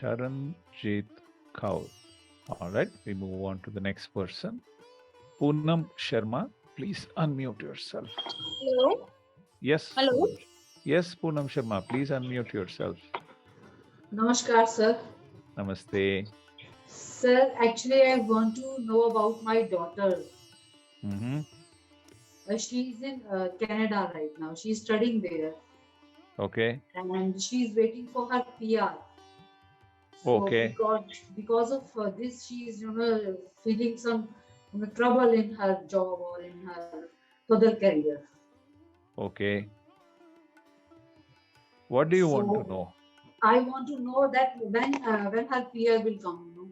Charanjit Kaur. All right, we move on to the next person. Poonam Sharma, please unmute yourself. Hello. Yes. Hello. Poonam. Yes, Poonam Sharma, please unmute yourself. Namaskar, sir. Namaste. Sir, actually, I want to know about my daughter. Mm-hmm. She's in Canada right now. She's studying there. Okay. And she's waiting for her PR. So Okay. because of this, she's feeling some trouble in her job or in her further career. Okay. What do you want to know? I want to know that when her PR will come,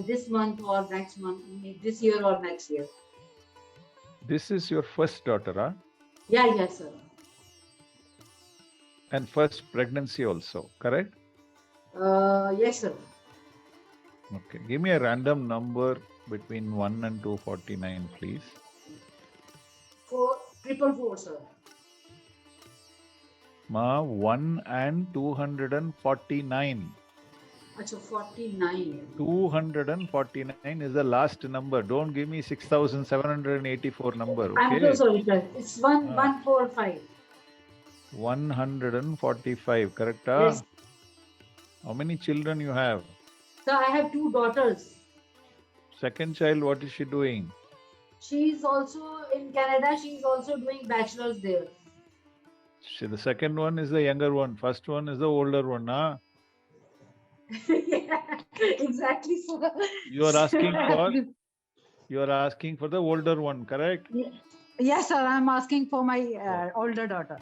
this month or next month, this year or next year. This is your first daughter, huh? Yeah, yes, sir. And first pregnancy also, correct? Yes, sir. Okay. Give me a random number between 1 and 249, please. 444, sir. Ma, 1 and 249. Achha, 49. 249 is the last number. Don't give me 6,784 number, okay? I'm so sorry, sir. It's 145. 145, correct? Yes. How many children you have? Sir, I have two daughters. Second child, what is she doing? She's also in Canada. She's also doing bachelor's there. The second one is the younger one. First one is the older one, huh? Yeah, exactly, sir. You are asking for the older one, correct? Yes, sir. I'm asking for my older daughter.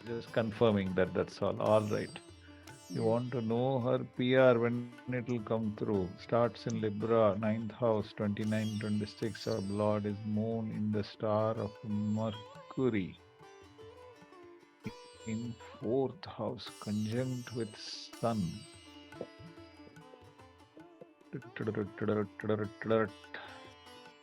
Just confirming that, that's all. All right. You want to know her PR, when it will come through. Starts in Libra, 9th house, 29, 26. Her Lord is moon in the star of Mercury. In 4th house, conjunct with Sun.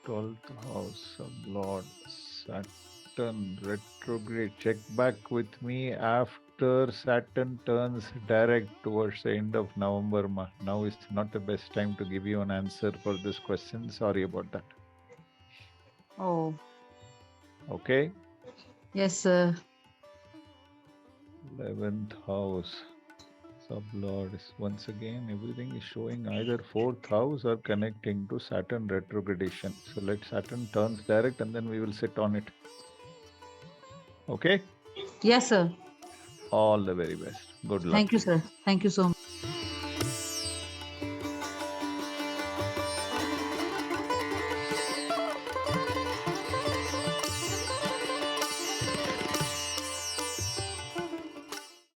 12th house of Lord Saturn retrograde. Check back with me after Saturn turns direct towards the end of November. Now is not the best time to give you an answer for this question. Sorry about that. Oh. Okay? Yes, sir. 11th house. Sublord is once again, everything is showing either 4th house or connecting to Saturn retrogradation. So let Saturn turns direct and then we will sit on it. Okay? Yes, sir. All the very best. Good luck. Thank you, sir. Thank you so much.